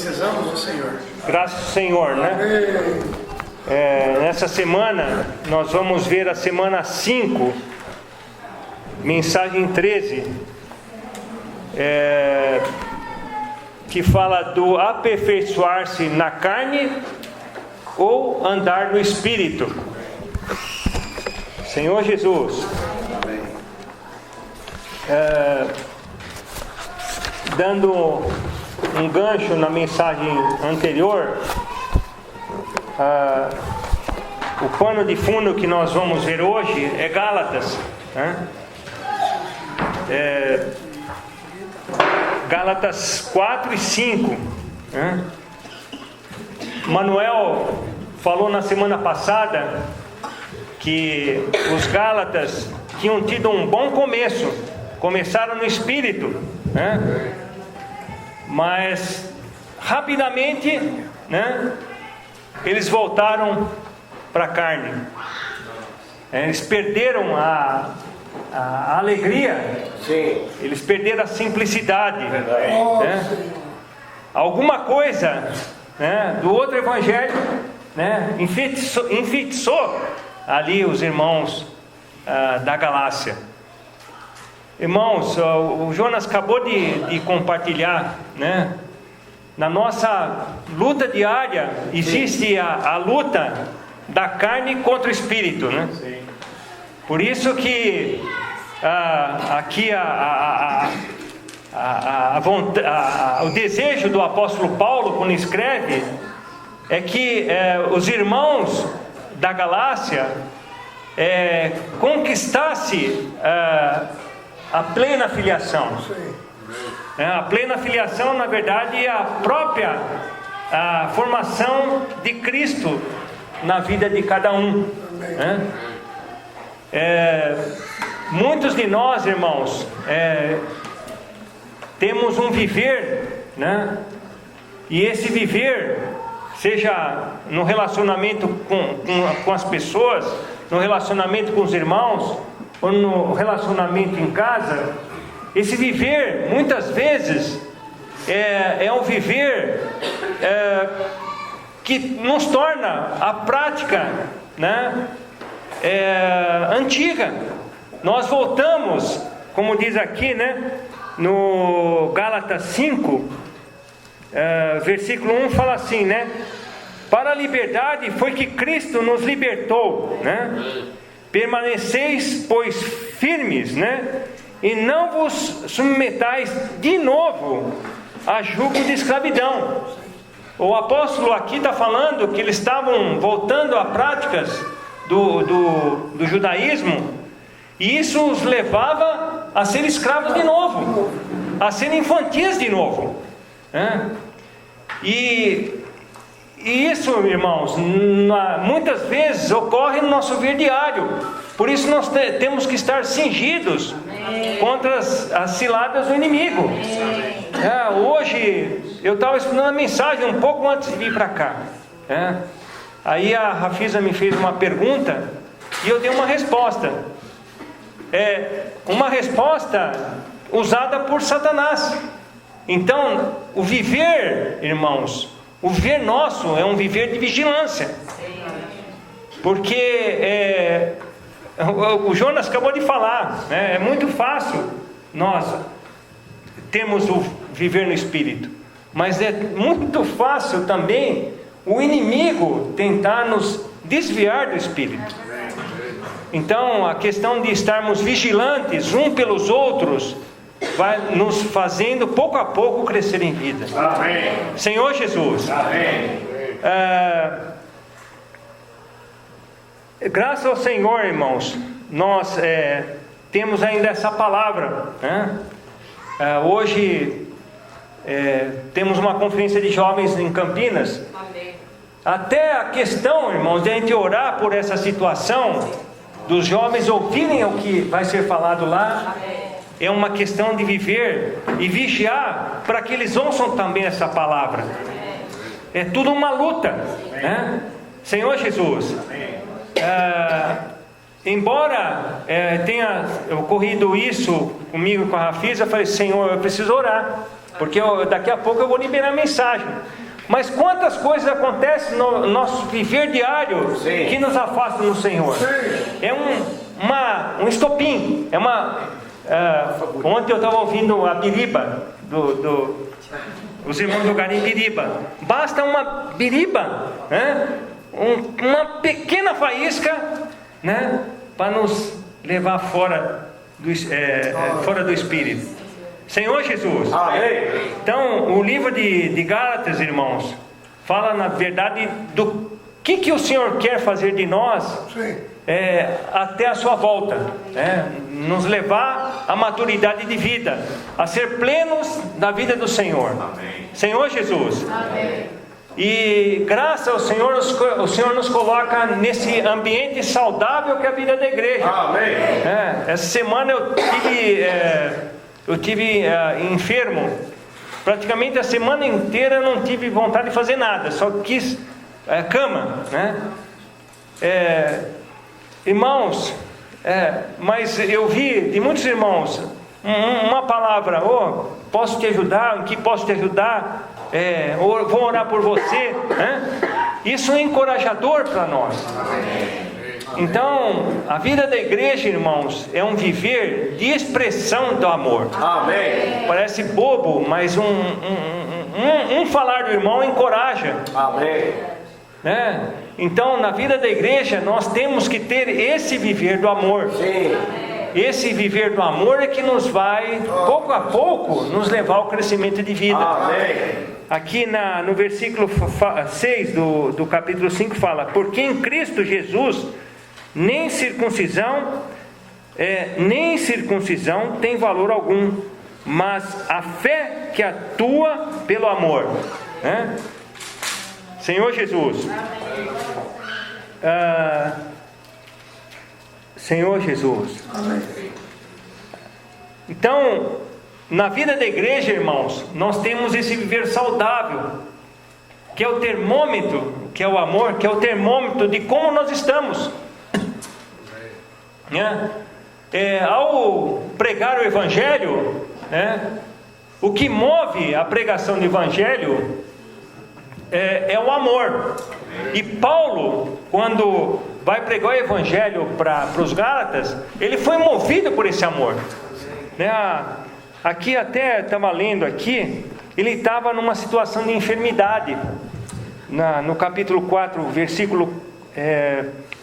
precisamos do Senhor. Graças ao Senhor, né? Nessa semana, nós vamos ver a semana 5, mensagem 13, que fala do aperfeiçoar-se na carne ou andar no Espírito. Senhor Jesus, dando um gancho na mensagem anterior, o pano de fundo que nós vamos ver hoje é Gálatas, né? Gálatas 4 e 5, né? Manuel falou na semana passada que os Gálatas tinham tido um bom começo, começaram no Espírito, né? Mas rapidamente, né, eles voltaram para a carne. Eles perderam a alegria. Sim. Eles perderam a simplicidade, né? Alguma coisa, né, do outro evangelho, né, enfeitiçou ali os irmãos da Galácia. Irmãos, o Jonas acabou de compartilhar, né? Na nossa luta diária existe a luta da carne contra o espírito, né? Sim. Por isso que aqui o desejo do apóstolo Paulo, quando escreve, é que os irmãos da Galácia conquistasse a plena filiação. A plena filiação, na verdade, é a própria formação de Cristo na vida de cada um, né? Muitos de nós, irmãos, temos um viver, né? E esse viver, seja no relacionamento com as pessoas, no relacionamento com os irmãos, ou no relacionamento em casa, esse viver, muitas vezes, é um viver que nos torna a prática, né, antiga. Nós voltamos, como diz aqui, né, no Gálatas 5, versículo 1, fala assim, né? Para a liberdade foi que Cristo nos libertou, né? Permaneceis, pois, firmes, né? E não vos submetais de novo a jugo de escravidão. O apóstolo aqui está falando que eles estavam voltando a práticas do judaísmo, e isso os levava a ser escravos de novo, a serem infantis de novo, né? E isso, irmãos, muitas vezes ocorre no nosso viver diário. Por isso nós temos que estar cingidos contra as ciladas do inimigo. Hoje eu estava estudando a mensagem um pouco antes de vir para cá. Aí a Rafisa me fez uma pergunta e eu dei uma resposta. Uma resposta usada por Satanás. Então, o viver, irmãos, o viver nosso é um viver de vigilância. Porque o Jonas acabou de falar, né? É muito fácil nós termos o viver no Espírito, mas é muito fácil também o inimigo tentar nos desviar do Espírito. Então, a questão de estarmos vigilantes um pelos outros vai nos fazendo pouco a pouco crescer em vida. Amém. Senhor Jesus. Amém. Graças ao Senhor, irmãos, nós temos ainda essa palavra, né? Hoje temos uma conferência de jovens em Campinas. Amém. Até a questão, irmãos, de a gente orar por essa situação, dos jovens ouvirem o que vai ser falado lá. Amém. É uma questão de viver e vigiar para que eles ouçam também essa palavra. É tudo uma luta, né? Senhor Jesus, embora tenha ocorrido isso comigo, com a Rafisa, eu falei, Senhor, eu preciso orar. porque daqui a pouco eu vou liberar a mensagem. Mas quantas coisas acontecem no nosso viver diário que nos afastam do Senhor? É um estopim. Ontem eu estava ouvindo a biriba os irmãos do Garim Biriba. Basta uma biriba, né? Uma pequena faísca, né? Para nos levar fora do Espírito. Senhor Jesus. Amém. Então, o livro de Gálatas, irmãos, fala na verdade do que o Senhor quer fazer de nós até a sua volta, nos levar à maturidade de vida, a ser plenos da vida do Senhor. Amém. Senhor Jesus. Amém. E graças ao Senhor, o Senhor nos coloca nesse ambiente saudável que é a vida da igreja. Amém. Essa semana eu tive enfermo. Praticamente a semana inteira eu não tive vontade de fazer nada, só quis cama, né? Irmãos, mas eu vi de muitos irmãos uma palavra: posso te ajudar? Em que posso te ajudar? Vou orar por você, né? Isso é encorajador para nós. Então, a vida da igreja, irmãos, é um viver de expressão do amor. Amém. Parece bobo, mas um falar do irmão encoraja. Amém. Né? Então, na vida da igreja, nós temos que ter esse viver do amor. Sim. Esse viver do amor é que nos vai, pouco a pouco, nos levar ao crescimento de vida. Amém. Aqui no versículo 6 do capítulo 5 fala: porque em Cristo Jesus nem circuncisão tem valor algum, mas a fé que atua pelo amor, né? Senhor Jesus. Senhor Jesus. Então, na vida da igreja, irmãos, nós temos esse viver saudável, que é o termômetro, que é o amor, que é o termômetro de como nós estamos. Ao pregar o Evangelho, o que move a pregação do Evangelho é o amor. E Paulo, quando vai pregar o Evangelho para os Gálatas, ele foi movido por esse amor. Aqui até estava lendo aqui, ele estava numa situação de enfermidade. No capítulo 4, versículo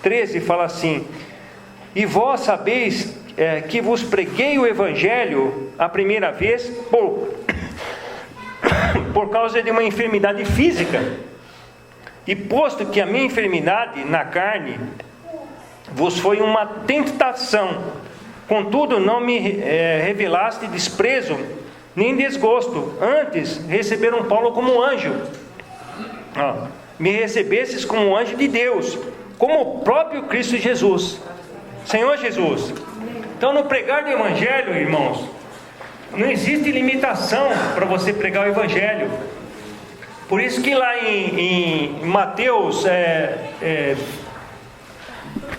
13, fala assim: e vós sabeis que vos preguei o Evangelho a primeira vez por causa de uma enfermidade física, e posto que a minha enfermidade na carne vos foi uma tentação, contudo não me revelaste desprezo nem desgosto, antes receberam Paulo como um anjo. Me recebestes como um anjo de Deus, como o próprio Cristo Jesus. Senhor Jesus. Então, no pregar do Evangelho, irmãos, não existe limitação para você pregar o Evangelho. Por isso que lá em Mateus,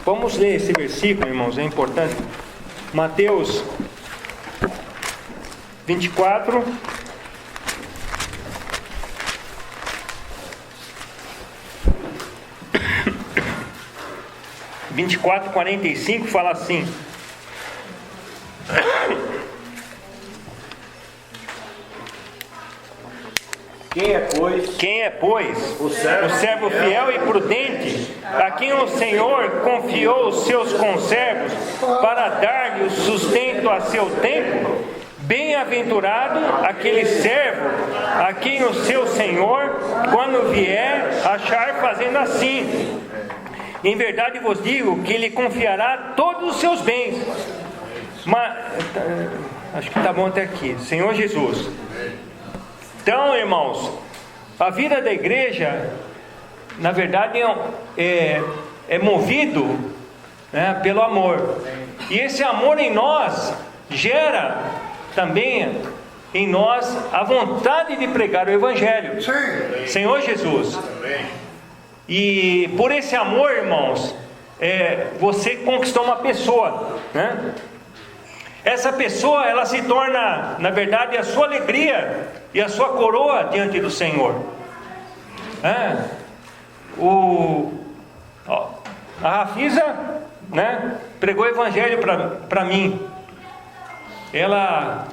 vamos ler esse versículo, irmãos, é importante. Mateus 24. (24, 45) fala assim: Quem é, pois, o servo fiel e prudente, a quem o Senhor confiou os seus conservos para dar-lhe o sustento a seu tempo? Bem-aventurado aquele servo a quem o seu Senhor, quando vier, achar fazendo assim. Em verdade vos digo que lhe confiará todos os seus bens. Mas acho que está bom até aqui. Senhor Jesus. Então, irmãos, a vida da igreja, na verdade, é movido, né, pelo amor. E esse amor em nós gera também em nós a vontade de pregar o Evangelho. Sim. Senhor Jesus. E por esse amor, irmãos, você conquistou uma pessoa, né? essa pessoa, ela se torna, na verdade, a sua alegria e a sua coroa diante do Senhor. A Rafisa, né, pregou o evangelho para mim. Ela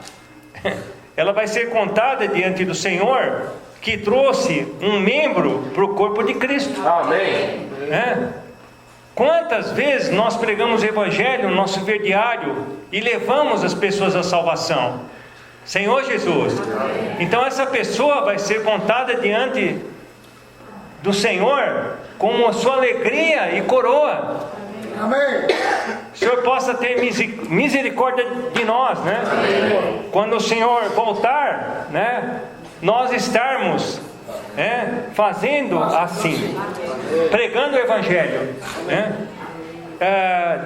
vai ser contada diante do Senhor que trouxe um membro para o corpo de Cristo. Amém. Quantas vezes nós pregamos o evangelho no nosso verdiário e levamos as pessoas à salvação? Senhor Jesus. Então essa pessoa vai ser contada diante do Senhor como a sua alegria e coroa. Amém. O Senhor possa ter misericórdia de nós, né? Amém. Quando o Senhor voltar, né, nós estarmos fazendo assim, pregando o evangelho, né?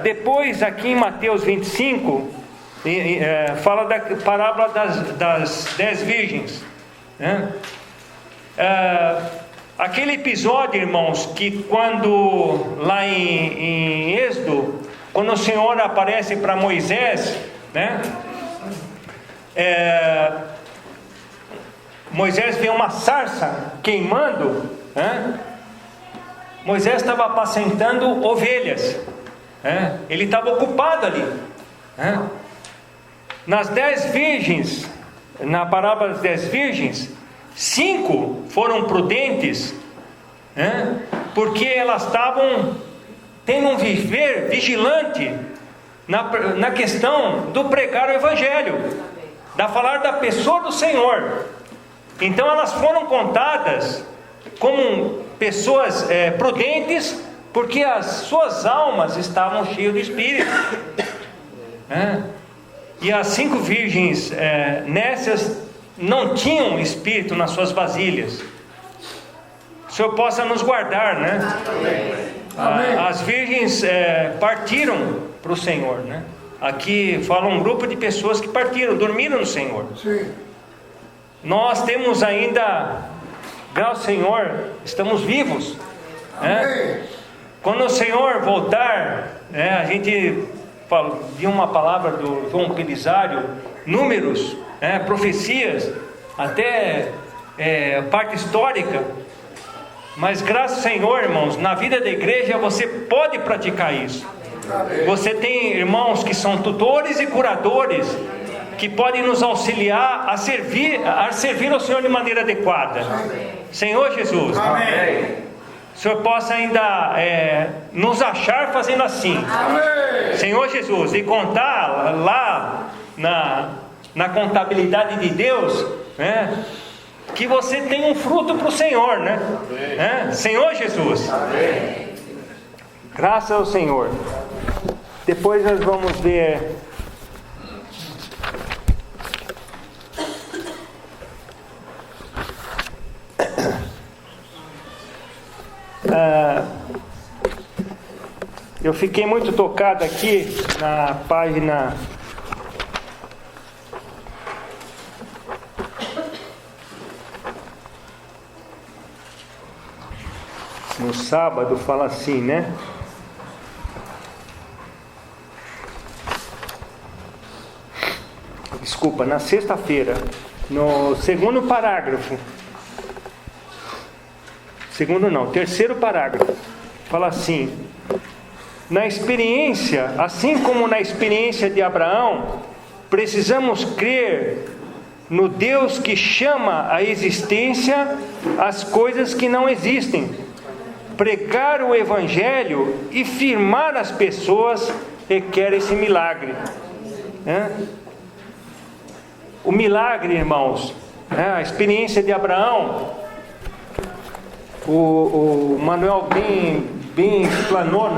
Depois aqui em Mateus 25 fala da parábola das 10 virgens, né? Aquele episódio, irmãos, que quando lá em Êxodo, quando o Senhor aparece para Moisés, né? Moisés vê uma sarça queimando, né? Moisés estava apacentando ovelhas, né? Ele estava ocupado ali, né? Nas 10 virgens, na parábola das 10 virgens, 5 foram prudentes, né? Porque elas estavam tendo um viver vigilante na questão do pregar o evangelho, da falar da pessoa do Senhor. Então elas foram contadas como pessoas prudentes, porque as suas almas estavam cheias de espírito, e as 5 virgens nessas não tinham espírito nas suas vasilhas. O Senhor possa nos guardar, né? Amém. As virgens partiram para o Senhor, né? Aqui fala um grupo de pessoas que partiram, dormiram no Senhor. Sim. Nós temos ainda, graças ao Senhor, estamos vivos, né? Quando o Senhor voltar, a gente viu uma palavra do João Belisário, números, profecias, até parte histórica. Mas graças ao Senhor, irmãos, na vida da igreja você pode praticar isso. Você tem irmãos que são tutores e curadores, que podem nos auxiliar a servir ao Senhor de maneira adequada. Senhor Jesus. Amém. O Senhor possa ainda nos achar fazendo assim. Amém. Senhor Jesus, e contar lá na contabilidade de Deus, né, que você tem um fruto para o Senhor, né? Senhor Jesus. Amém. Graças ao Senhor. Depois nós vamos ver eu fiquei muito tocado aqui na página no sábado, fala assim, né? Desculpa, na sexta-feira, no segundo parágrafo, terceiro parágrafo, fala assim: na experiência, assim como na experiência de Abraão, precisamos crer no Deus que chama à existência as coisas que não existem, pregar o Evangelho e firmar as pessoas requer esse milagre. O milagre, irmãos, a experiência de Abraão, o Manuel bem explanou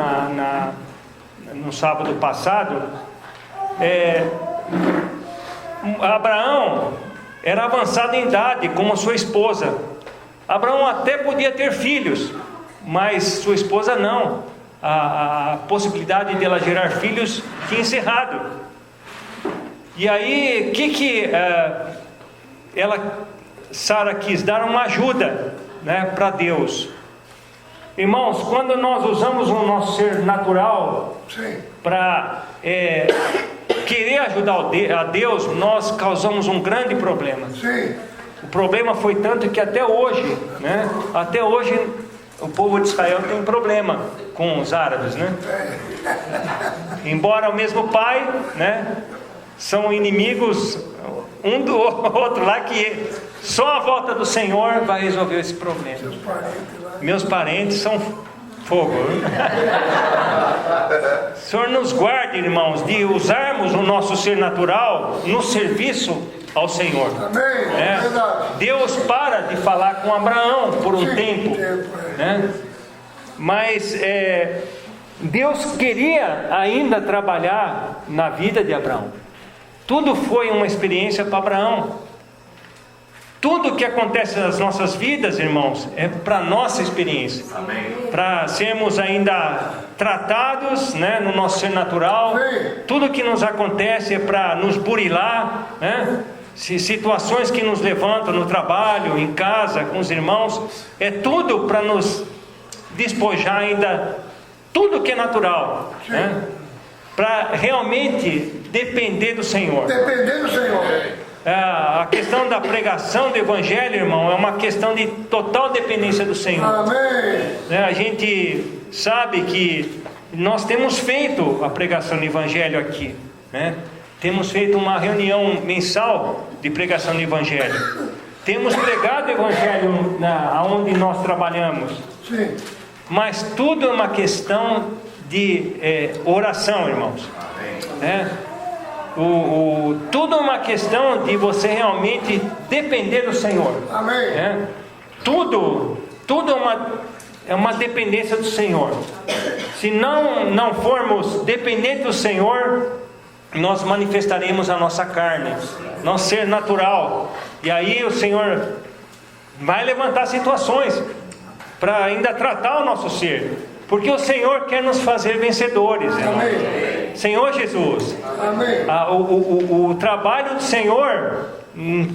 no sábado passado. Abraão era avançado em idade, como a sua esposa. Abraão até podia ter filhos, mas sua esposa não. A possibilidade de ela gerar filhos tinha encerrado. E aí, Sara quis dar uma ajuda, né, para Deus. Irmãos, quando nós usamos o nosso ser natural para querer ajudar a Deus, nós causamos um grande problema. Sim. O problema foi tanto que até hoje, né? Até hoje o povo de Israel tem problema com os árabes, né? Embora o mesmo pai, né? São inimigos um do outro lá, que só a volta do Senhor vai resolver esse problema. Seus parentes lá. Meus parentes são fogo. O Senhor nos guarde, irmãos, de usarmos o nosso ser natural no serviço ao Senhor. Amém. É. Verdade. Deus para de falar com Abraão por um Sim, tempo, né? Mas Deus queria ainda trabalhar na vida de Abraão. Tudo foi uma experiência para Abraão. Tudo que acontece nas nossas vidas, irmãos, é para nossa experiência. Para sermos ainda tratados, né, no nosso ser natural. Tudo que nos acontece é para nos burilar, né? Situações que nos levantam no trabalho, em casa, com os irmãos, é tudo para nos despojar ainda tudo que é natural, né? Para realmente depender do Senhor. Depender do Senhor. A questão da pregação do Evangelho, irmão, é uma questão de total dependência do Senhor. Amém. A gente sabe que nós temos feito a pregação do Evangelho aqui, né? Temos feito uma reunião mensal de pregação do Evangelho. Temos pregado o Evangelho onde nós trabalhamos. Sim. Mas tudo é uma questão de oração, irmãos. Tudo é uma questão de você realmente depender do Senhor. Amém. Tudo é uma dependência do Senhor. Se não formos dependentes do Senhor, nós manifestaremos a nossa carne, nosso ser natural. E aí o Senhor vai levantar situações para ainda tratar o nosso ser. Porque o Senhor quer nos fazer vencedores. Amém. Senhor Jesus. Amém. O trabalho do Senhor,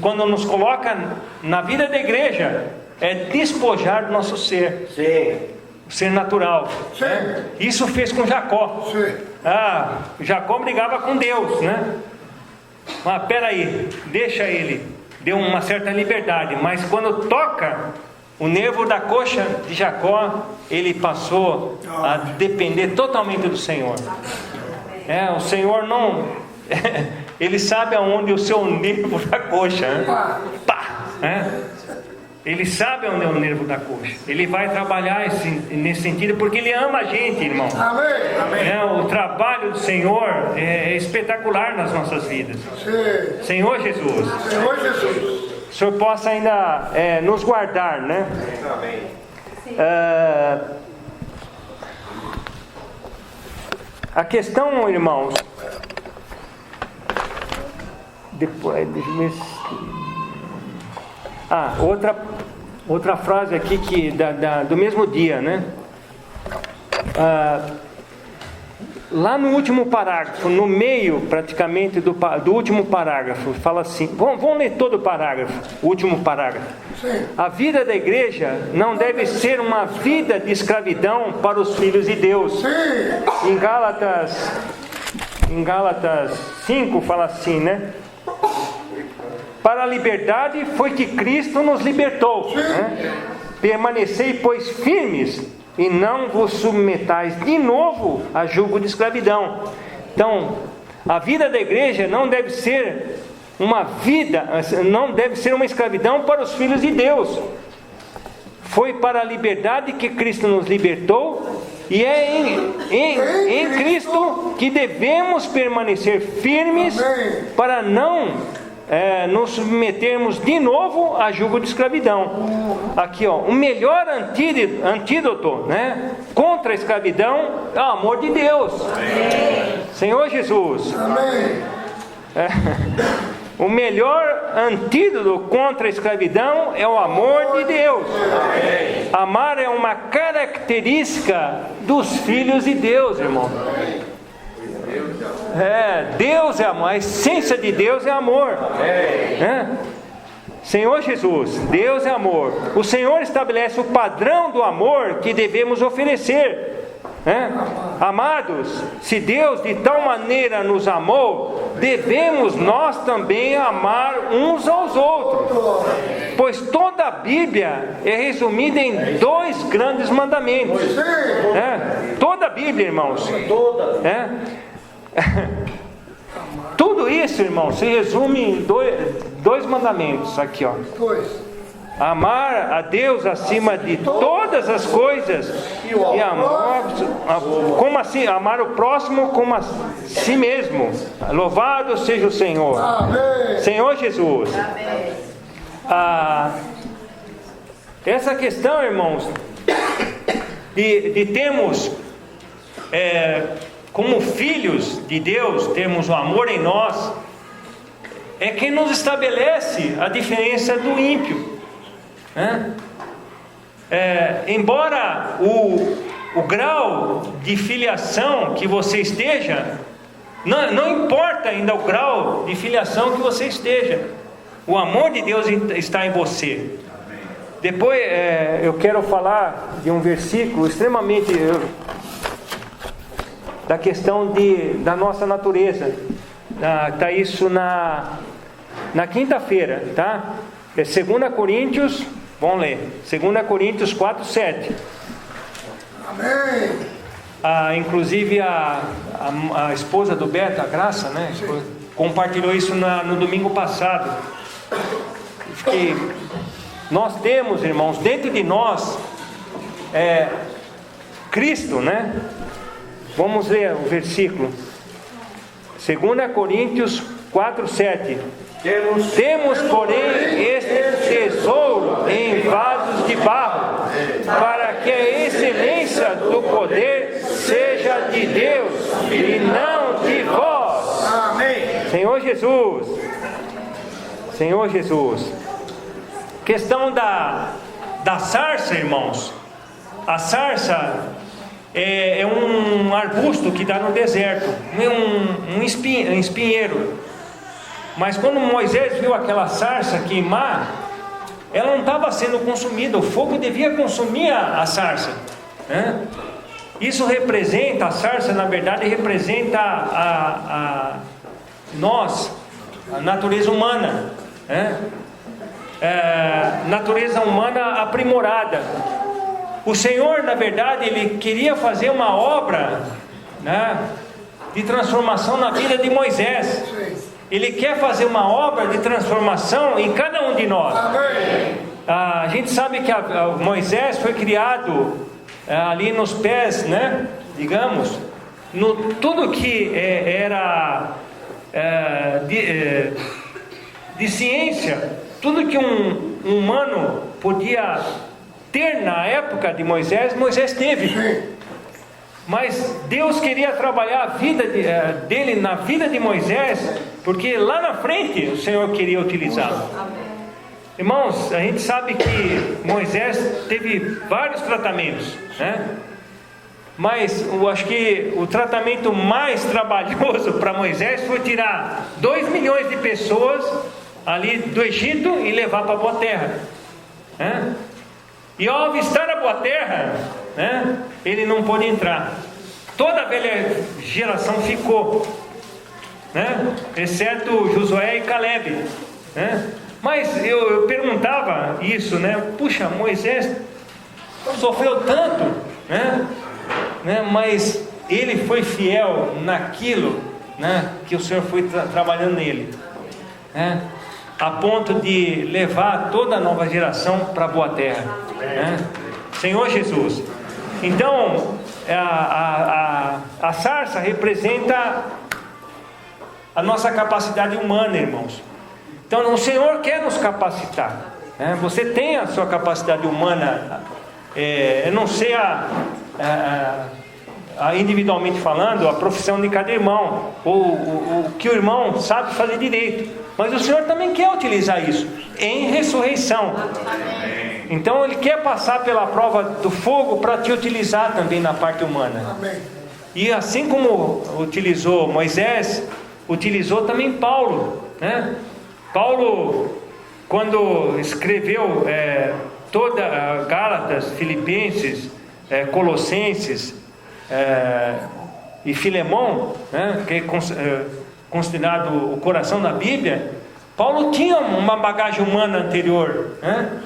quando nos coloca na vida da igreja, é despojar do nosso ser. Sim. O ser natural. Sim. Né? Isso fez com Jacó. Sim. Jacó brigava com Deus, né? Mas peraí, deixa ele. Deu uma certa liberdade. Mas quando toca o nervo da coxa de Jacó, ele passou a depender totalmente do Senhor. O Senhor não... Ele sabe aonde o seu nervo da coxa. Né? Ele sabe onde é o nervo da coxa. Ele vai trabalhar nesse sentido, porque Ele ama a gente, irmão. Amém. O trabalho do Senhor é espetacular nas nossas vidas. Sim. Senhor Jesus. Senhor Jesus. O Senhor possa ainda nos guardar, né? Amém. A questão, irmãos, depois, deixa eu ver outra frase aqui que do mesmo dia, né? Lá no último parágrafo, no meio praticamente do último parágrafo, fala assim, vamos ler todo o parágrafo, o último parágrafo. Sim. A vida da igreja não deve ser uma vida de escravidão para os filhos de Deus. Sim. Em Gálatas 5 fala assim, né? Para a liberdade foi que Cristo nos libertou, né? Permanecei, pois, firmes, e não vos submetais de novo a jugo de escravidão. Então, a vida da igreja não deve ser uma escravidão para os filhos de Deus. Foi para a liberdade que Cristo nos libertou, e é em Cristo que devemos permanecer firmes. Amém. Para não nos submetermos de novo a jugo de escravidão. Aqui, o melhor antídoto, né, contra a escravidão é o amor de Deus. Amém. Senhor Jesus. Amém. O melhor antídoto contra a escravidão é o amor de Deus. Amém. Amar é uma característica dos filhos de Deus, irmão. Deus é amor, a essência de Deus é amor. Senhor Jesus, Deus é amor. O Senhor estabelece o padrão do amor que devemos oferecer. Amados, se Deus de tal maneira nos amou, devemos nós também amar uns aos outros, pois toda a Bíblia é resumida em 2 grandes mandamentos. Toda a Bíblia, irmãos. Tudo isso, irmãos, se resume em dois mandamentos aqui, ó. Amar a Deus acima de todas as coisas e amar, como assim? Amar o próximo como a si mesmo. Louvado seja o Senhor. Senhor Jesus. Essa questão, irmãos, de termos como filhos de Deus, termos o amor em nós, é quem nos estabelece a diferença do ímpio. Embora o grau de filiação que você esteja, não importa ainda o grau de filiação que você esteja, o amor de Deus está em você. Depois eu quero falar de um versículo extremamente da questão da nossa natureza. Está isso na quinta-feira, tá? É 2 Coríntios, vamos ler, 2 Coríntios 4:7. Amém. Inclusive a esposa do Beto, a Graça, né, compartilhou isso no domingo passado. Que nós temos, irmãos, dentro de nós Cristo, né? Vamos ler o versículo 2 Coríntios 4:7. Temos, porém, este tesouro em vasos de barro, para que a excelência do poder seja de Deus e não de vós. Amém. Senhor Jesus. Senhor Jesus. Questão da sarça, irmãos. A sarça é um arbusto que dá no deserto, um espinheiro. Mas quando Moisés viu aquela sarça queimar, ela não estava sendo consumida, o fogo devia consumir a sarça, né? Isso representa, a sarça na verdade representa nós, a natureza humana, né? Natureza humana aprimorada. O Senhor, na verdade, Ele queria fazer uma obra, né, de transformação na vida de Moisés. Ele quer fazer uma obra de transformação em cada um de nós. A gente sabe que Moisés foi criado ali nos pés, né, digamos, tudo que era de ciência, tudo que um humano podia ter na época de Moisés, Moisés teve. Mas Deus queria trabalhar a vida dele na vida de Moisés, porque lá na frente o Senhor queria utilizá-lo. Irmãos, a gente sabe que Moisés teve vários tratamentos, né? Mas eu acho que o tratamento mais trabalhoso para Moisés foi tirar 2 milhões de pessoas ali do Egito e levar para a Boa Terra, né? E ao avistar a Boa Terra, né, ele não pôde entrar. Toda a velha geração ficou, né, exceto Josué e Caleb, né? Mas eu perguntava isso, né? Puxa, Moisés sofreu tanto, né? Mas ele foi fiel naquilo, né, que o Senhor foi trabalhando nele, né, a ponto de levar toda a nova geração para a Boa Terra, né? Senhor Jesus. Então a sarça representa a nossa capacidade humana, irmãos. Então o Senhor quer nos capacitar, né? Você tem a sua capacidade humana, eu não sei individualmente falando, a profissão de cada irmão, ou o que o irmão sabe fazer direito, mas o Senhor também quer utilizar isso em ressurreição. Então Ele quer passar pela prova do fogo para te utilizar também na parte humana. E assim como utilizou Moisés, utilizou também Paulo, né? Paulo, quando escreveu toda Gálatas, Filipenses, Colossenses, e Filemão, né, que é considerado o coração da Bíblia, Paulo tinha uma bagagem humana anterior, né?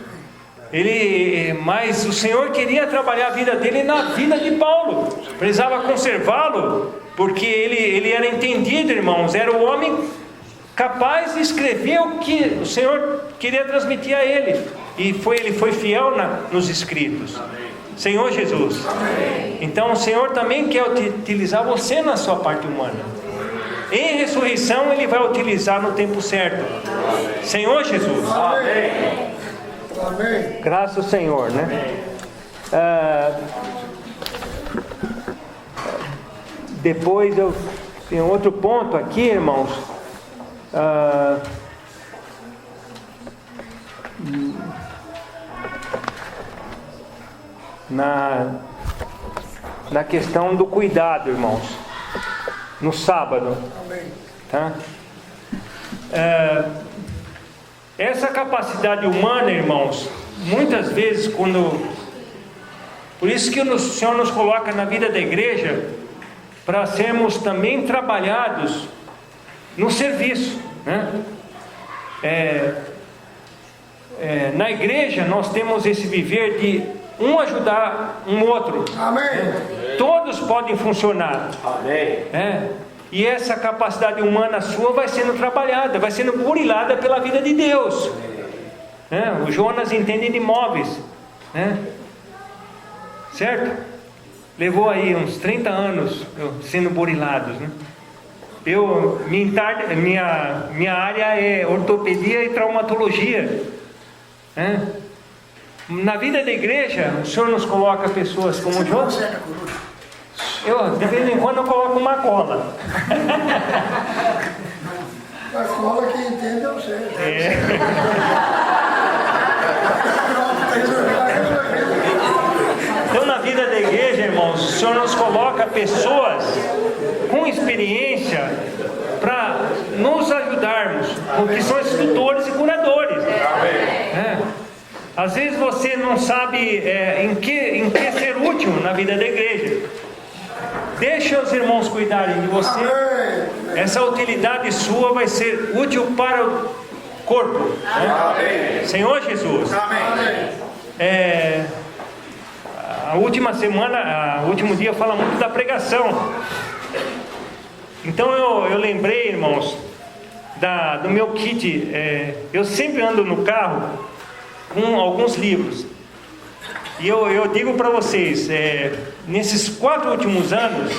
Mas o Senhor queria trabalhar a vida dele na vida de Paulo, precisava conservá-lo, porque ele era entendido, irmãos, era o homem capaz de escrever o que o Senhor queria transmitir a ele, e ele foi fiel nos escritos. Senhor Jesus. Então o Senhor também quer utilizar você na sua parte humana. Em ressurreição Ele vai utilizar no tempo certo. Senhor Jesus. Amém. Amém. Graças ao Senhor, né? Depois eu tenho outro ponto aqui, irmãos. Na questão do cuidado, irmãos, no sábado, tá? Essa capacidade humana, irmãos, muitas vezes por isso que o Senhor nos coloca na vida da igreja, para sermos também trabalhados no serviço, né? Na igreja nós temos esse viver de um ajudar um outro. Amém. Todos podem funcionar. Amém. E essa capacidade humana sua vai sendo trabalhada, vai sendo burilada pela vida de Deus. O Jonas entende de imóveis, né? Certo? Levou aí uns 30 anos sendo burilados, né? Minha área é ortopedia e traumatologia, né? Na vida da igreja, o Senhor nos coloca pessoas como o Jonas. De vez em quando eu coloco uma cola. A cola que entende eu sei. Então na vida da igreja, irmãos, o Senhor nos coloca pessoas com experiência para nos ajudarmos, que são instrutores e curadores. Às vezes você não sabe em que ser útil na vida da igreja. Deixa os irmãos cuidarem de você. Essa utilidade sua vai ser útil para o corpo, né? Senhor Jesus. A última semana, o último dia fala muito da pregação. Então eu lembrei, irmãos, do meu kit. Eu sempre ando no carro com alguns livros. E eu digo para vocês, nesses 4 últimos anos,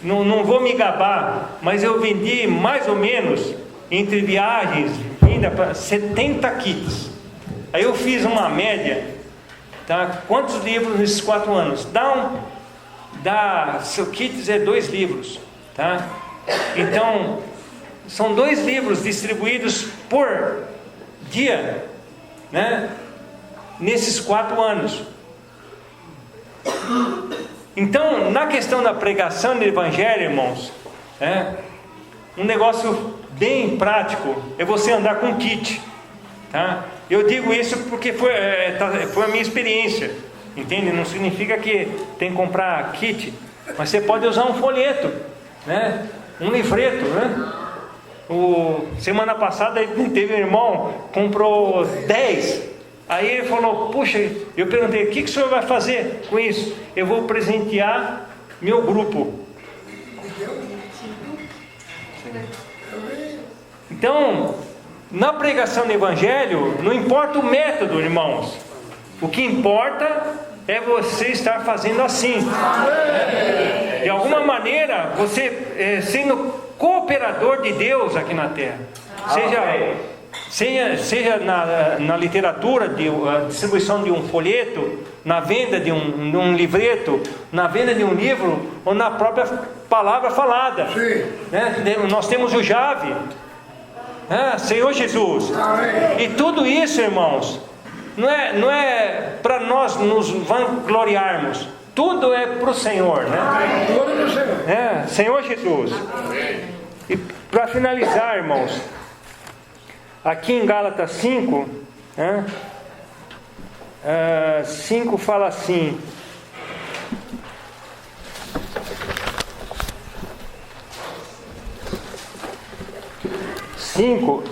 não vou me gabar, mas eu vendi mais ou menos, entre viagens, ainda para 70 kits. Aí eu fiz uma média, tá? Quantos livros nesses 4 anos? Seu kits é 2 livros, tá? Então, são 2 livros distribuídos por dia, né? Nesses 4 anos. Então, na questão da pregação do Evangelho, irmãos, um negócio bem prático é você andar com kit, tá? Eu digo isso porque foi a minha experiência, entende? Não significa que tem que comprar kit, mas você pode usar um folheto, né? Um livreto, né? Semana passada teve um irmão, comprou 10. Aí ele falou, puxa, eu perguntei, o que o senhor vai fazer com isso? Eu vou presentear meu grupo. Então, na pregação do Evangelho, não importa o método, irmãos. O que importa é você estar fazendo assim. De alguma maneira, você sendo cooperador de Deus aqui na terra. Seja na literatura, a distribuição de um folheto, na venda de um livreto, na venda de um livro, ou na própria palavra falada. Né? Nós temos o Jave, Senhor Jesus. E tudo isso, irmãos, não é para nós nos vangloriarmos. Tudo é para o Senhor, né? Senhor Jesus. E para finalizar, irmãos, aqui em Gálatas 5, 5 fala assim: 5,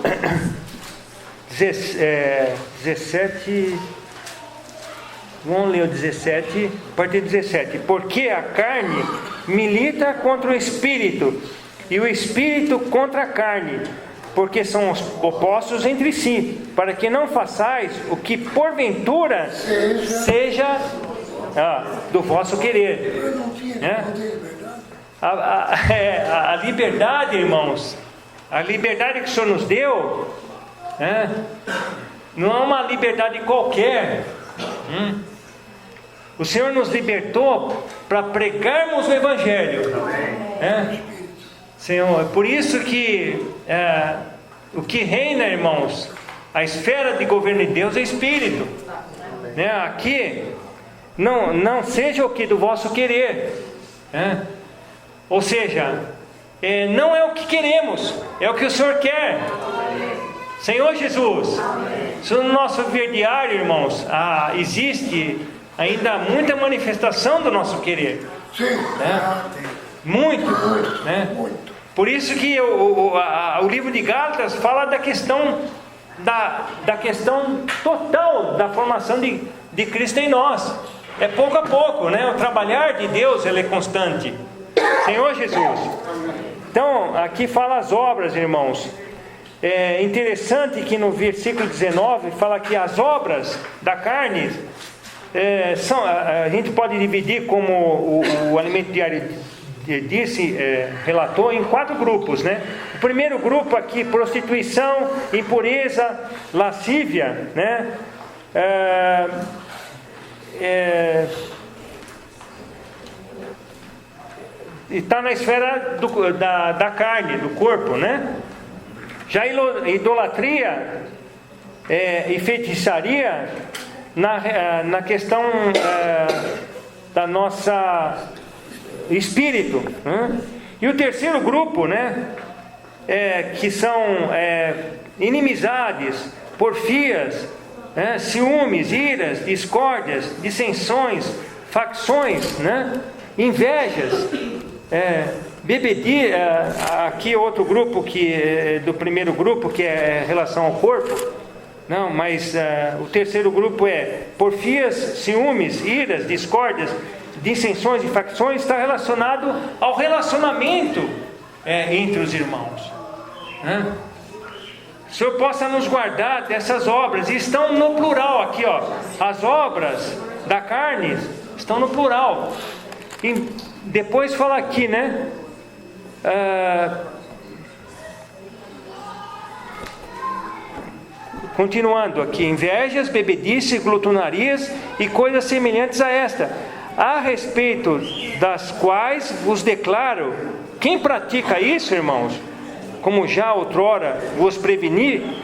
17. Vamos ler o 17, a partir do 17. Porque a carne milita contra o espírito, e o espírito contra a carne, porque são opostos entre si, para que não façais o que porventura seja do vosso querer. Eu não tinha É. poder, verdade? A liberdade, irmãos, a liberdade que o Senhor nos deu, não é uma liberdade qualquer. O Senhor nos libertou para pregarmos o Evangelho. Senhor, é por isso que o que reina, irmãos, a esfera de governo de Deus é Espírito. Aqui, não seja o que do vosso querer. Ou seja, não é o que queremos, é o que o Senhor quer. Senhor Jesus, se no nosso viver diário, irmãos, existe ainda muita manifestação do nosso querer. Sim. Muito. Muito. Por isso que o livro de Gálatas fala da questão da questão total da formação de Cristo em nós. É pouco a pouco, O trabalhar de Deus, ele é constante. Senhor Jesus. Então, aqui fala as obras, irmãos. É interessante que no versículo 19 fala que as obras da carne a gente pode dividir, como o alimento diário relatou, em 4 grupos, O primeiro grupo aqui: prostituição, impureza, lascívia, está na esfera da carne, do corpo, Já idolatria e feitiçaria na questão da nossa espírito. E o terceiro grupo, que são inimizades, porfias, ciúmes, iras, discórdias, dissensões, facções, invejas, bebedia. Aqui outro grupo do primeiro grupo, que é relação ao corpo. Não, mas o terceiro grupo é porfias, ciúmes, iras, discórdias, dissensões e facções. Está relacionado ao relacionamento entre os irmãos. O Senhor possa nos guardar dessas obras. E estão no plural aqui, as obras da carne estão no plural. E depois fala aqui, continuando aqui: invejas, bebedices, glutonarias e coisas semelhantes a esta, a respeito das quais vos declaro: quem pratica isso, irmãos, como já outrora vos preveni,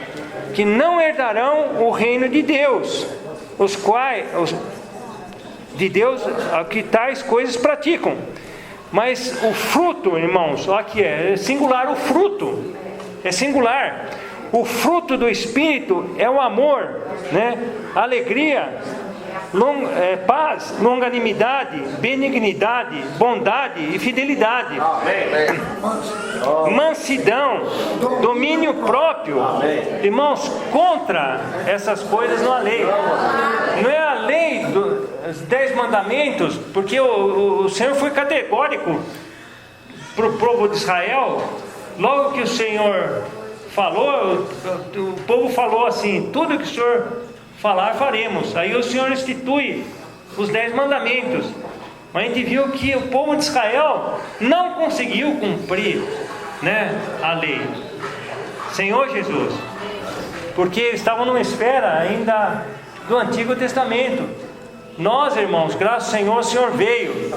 que não herdarão o reino de Deus, que tais coisas praticam. Mas o fruto, irmãos, aqui é singular, o fruto é singular. O fruto do Espírito é o amor, alegria, paz, longanimidade, benignidade, bondade e fidelidade. Mansidão, domínio próprio. Irmãos, contra essas coisas não há lei. Não é a lei dos 10 mandamentos, porque o Senhor foi categórico para o povo de Israel. Logo que o Senhor falou, o povo falou assim: tudo que o Senhor falar, faremos. Aí o Senhor institui os 10 mandamentos. Mas a gente viu que o povo de Israel não conseguiu cumprir a lei. Senhor Jesus, porque eles estavam numa esfera ainda do Antigo Testamento. Nós, irmãos, graças ao Senhor, o Senhor veio,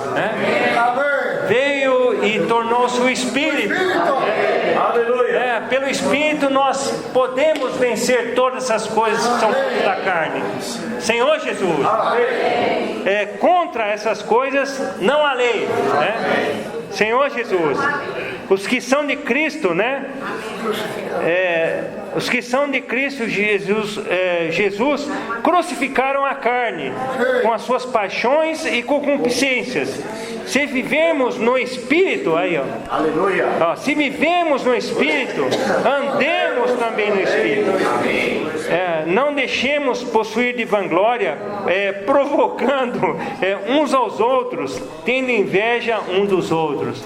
veio e tornou-se o Espírito. Aleluia. Pelo Espírito nós podemos vencer todas essas coisas que são frutos da carne. Senhor Jesus, contra essas coisas não há lei, Senhor Jesus, os que são de Cristo, os que são de Cristo Jesus crucificaram a carne com as suas paixões e concupiscências. Se vivemos no Espírito, aleluia. Se vivemos no Espírito, andemos andemos também no Espírito. Não deixemos possuir de vanglória, provocando uns aos outros, tendo inveja uns dos outros.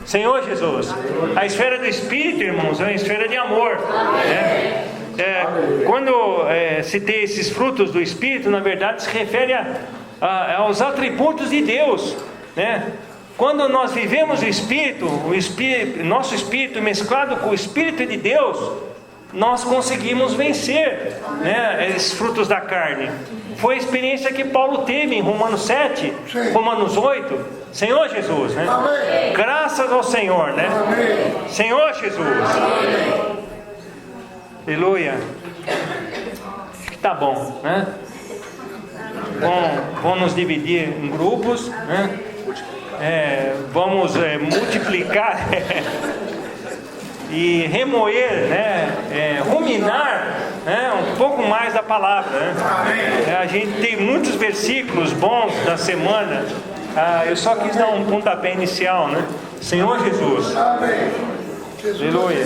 Senhor Jesus, a esfera do Espírito, irmãos, é uma esfera de amor, né? Quando se tem esses frutos do Espírito, na verdade se refere aos atributos de Deus, né? Quando nós vivemos o Espírito, nosso Espírito mesclado com o Espírito de Deus, nós conseguimos vencer, né, esses frutos da carne. Foi a experiência que Paulo teve em Romanos 7, Romanos 8. Senhor Jesus, né? Amém. Graças ao Senhor, né? Amém. Senhor Jesus. Amém. Aleluia. Acho que tá bom, né? Vamos nos dividir em grupos, né? Vamos multiplicar e remoer, né? Ruminar, né? Um pouco mais da palavra, né? A gente tem muitos versículos bons da semana. Eu só quis dar um pontapé inicial, né? Senhor Jesus. Amém. Aleluia.